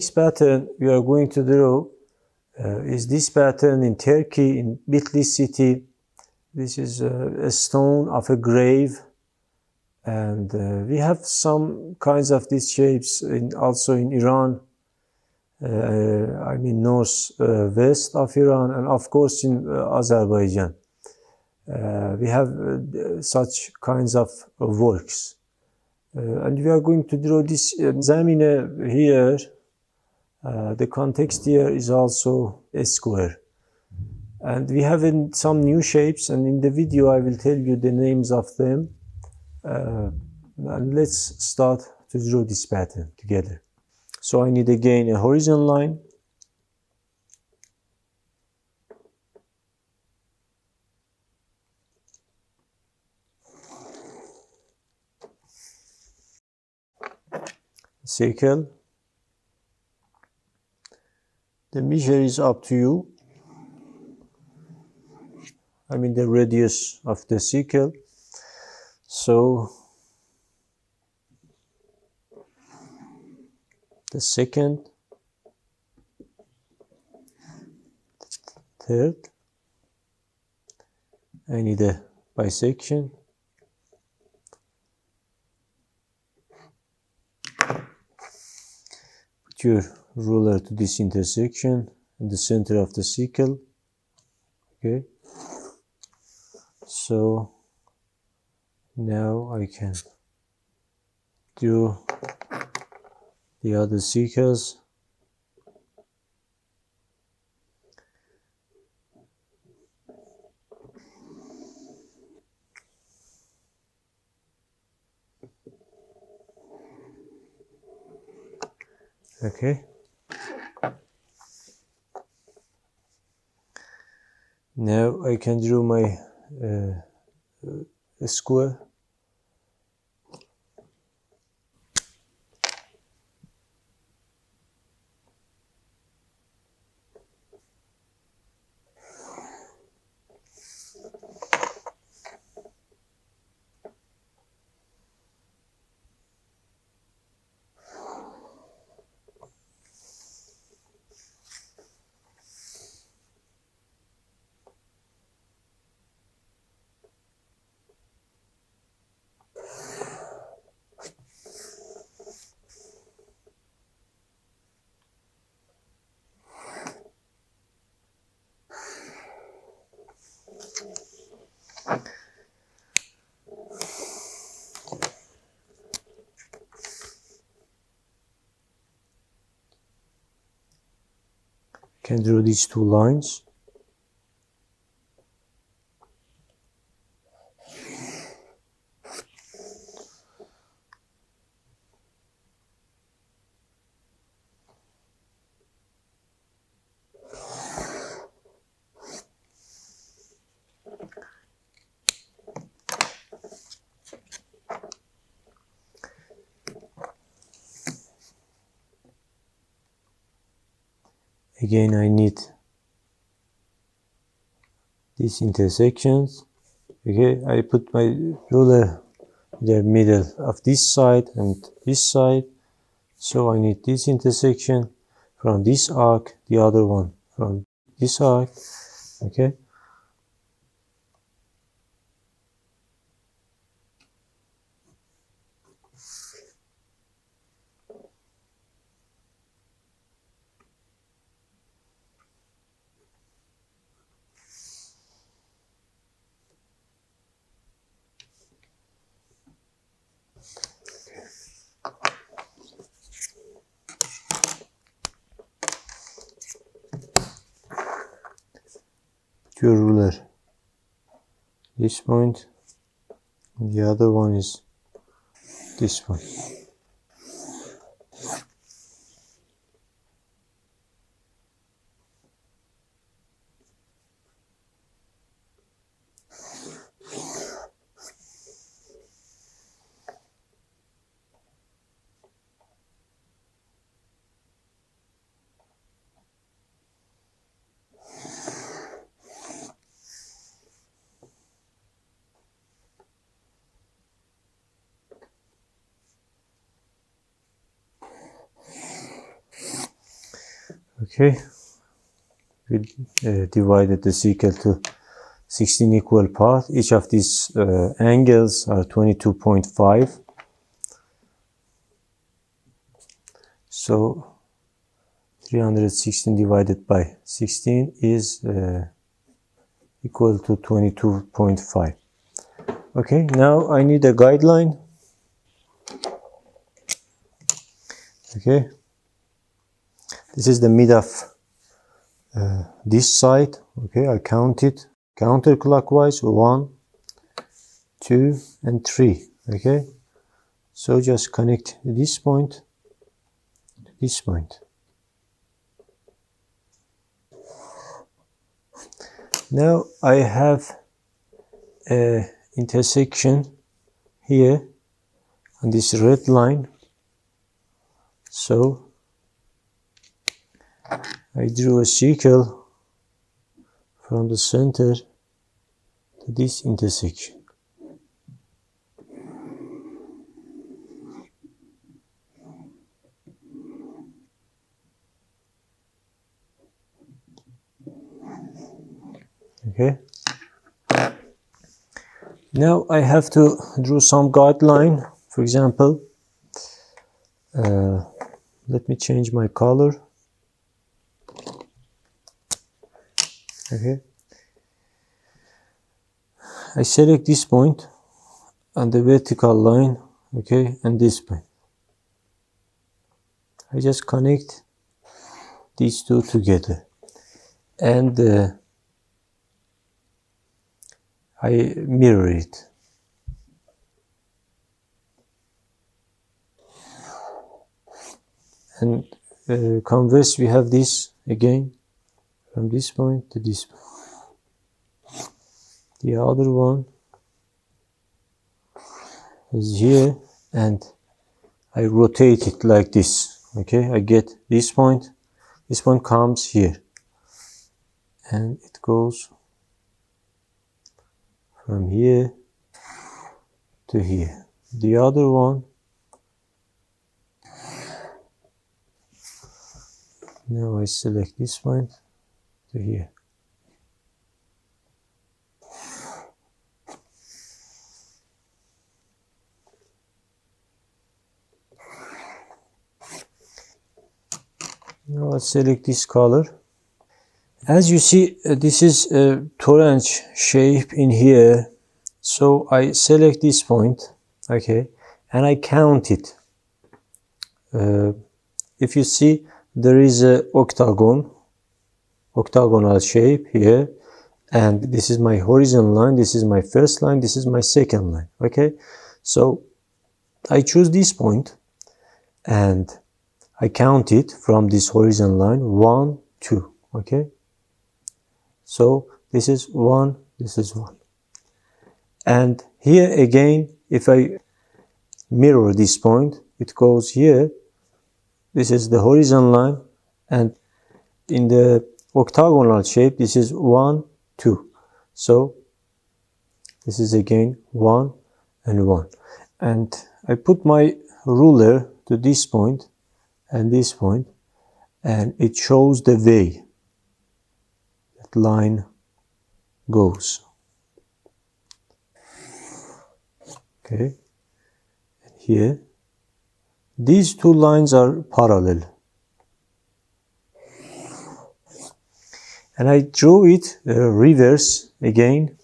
next pattern we are going to draw is this pattern in Turkey, in Bitlis city. This is a stone of a grave, and we have some kinds of these shapes also in Iran, I mean northwest of Iran, and of course in Azerbaijan. We have such kinds of works. And we are going to draw this zamine here. The context here is also a square. And we have some new shapes, and in the video I will tell you the names of them. And let's start to draw this pattern together. So I need again a horizon line. Circle. The measure is up to you. I mean the radius of the circle. So the second, third, I need a bisection. Put your ruler to this intersection in the center of the circle. Okay. So now I can do the other circles. Okay. Now I can draw my square. Can draw these two lines. Again, I need these intersections. Okay, I put my ruler in the middle of this side and this side. So I need this intersection from this arc, the other one from this arc. Okay. Your ruler this point, and the other one is this one. Okay, we divided the circle to 16 equal parts. Each of these angles are 22.5. So 316 divided by 16 is equal to 22.5. Okay, now I need a guideline. Okay, this is the mid of this side. Okay, I count it counterclockwise: 1, 2, and 3. Okay, so just connect this point to this point. Now I have a intersection here on this red line. So I drew a circle from the center to this intersection. Okay. Now I have to draw some guideline. For example, let me change my color. Okay. I select this point on the vertical line, okay, and this point. I just connect these two together, and I mirror it. And converse, we have this again from this point to this point. The other one is here, and I rotate it like this. Okay, I get this point comes here, and it goes from here to here. The other one, now I select this point to here. Now I select this color. As you see, this is a torrent shape in here. So I select this point, okay, and I count it. If you see, there is a octagonal shape here, and this is my horizon line, this is my first line, this is my second line. Okay, so I choose this point and I count it from this horizon line: 1, 2. Okay, so this is 1, this is 1. And here again, if I mirror this point, it goes here. This is the horizon line, and in the octagonal shape, this is 1, 2. So this is again 1 and 1. And I put my ruler to this point and this point, and it shows the way that line goes. Okay, and here, these two lines are parallel. And I draw it reverse again.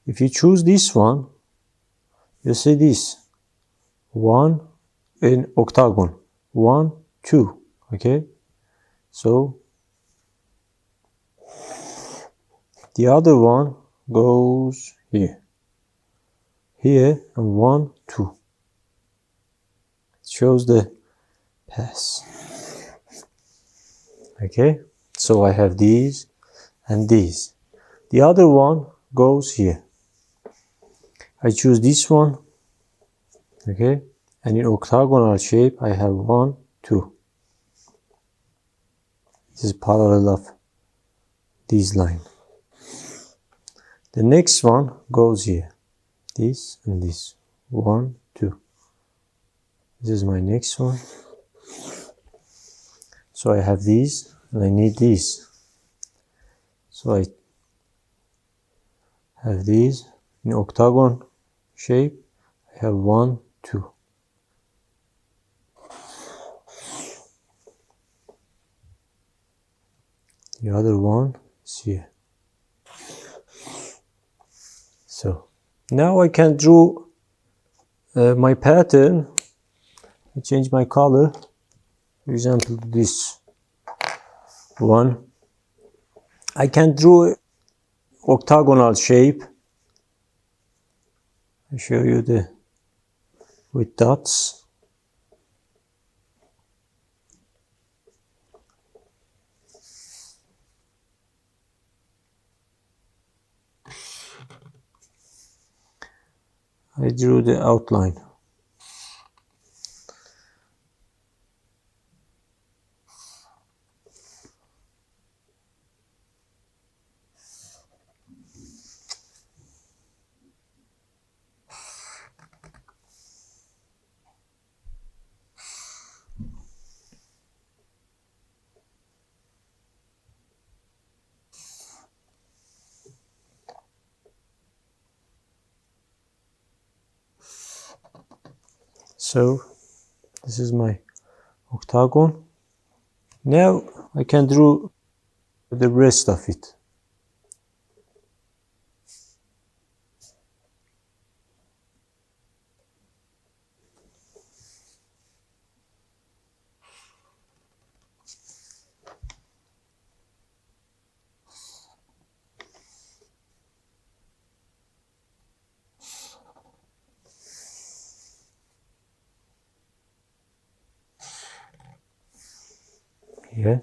If you choose this one, you see this 1 in octagon, 1, 2. Okay, so the other one goes here, here, and 1, 2. It shows the pass. Okay, so I have these and these. The other one goes here. I choose this one, okay, and in octagonal shape I have 1, 2. This is parallel of this line. The next one goes here, this and this, 1, 2. This is my next one. So I have these and I need these. So I have these in octagon shape. I have 1, 2. The other one is here. So now I can draw my pattern. I change my color. For example, this one. I can draw octagonal shape. I show you with dots. I drew the outline. So this is my octagon. Now I can draw the rest of it. Yeah.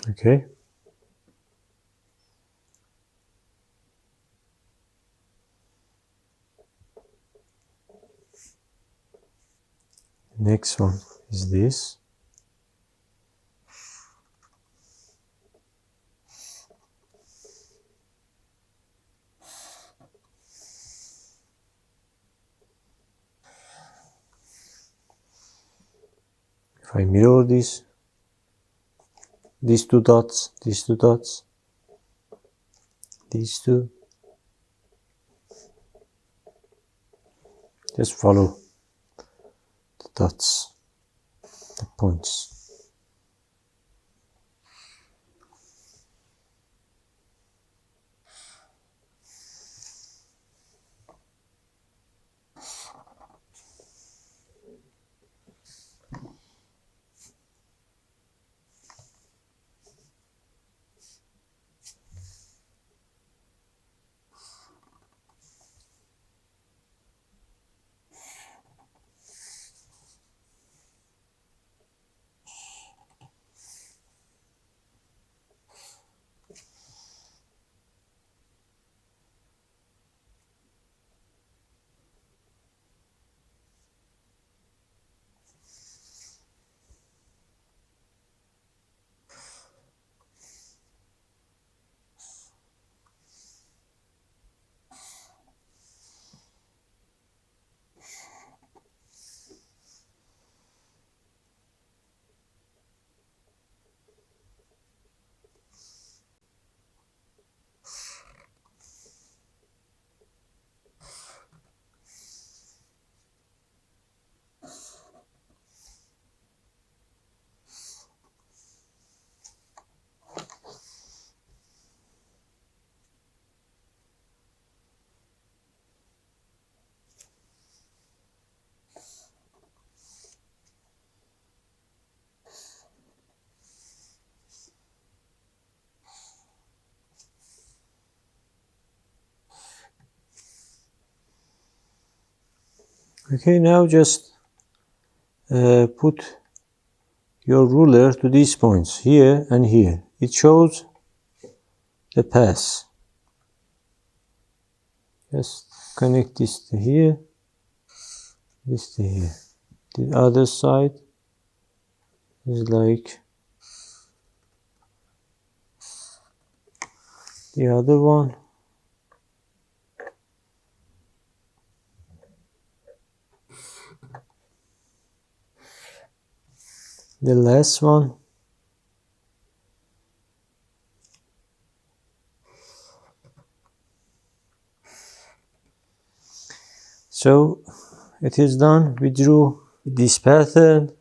Okay. Next one is this. If I mirror this, these two dots, these two dots, these two, just follow the dots, the points. Okay, now just put your ruler to these points, here and here. It shows the path. Just connect this to here. This thing here. The other side is like the other one. The last one. So it is done. We drew this pattern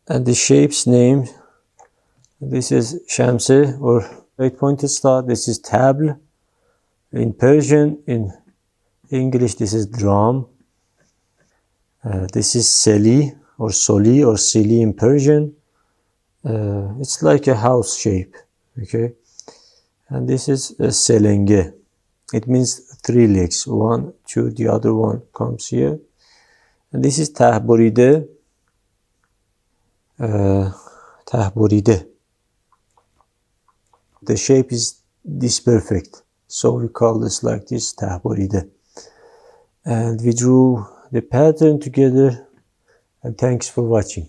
and the shape's name. This is Shamse or 8-point star. This is tabl in Persian. In English, this is drum. This is seli or soli or sili in Persian. It's like a house shape. Okay. And this is a selenge. It means 3 legs. 1, 2, the other one comes here. And this is tahboride. Tahboride. The shape is disperfect. So we call this like this, tahboride. And we drew the pattern together. And thanks for watching.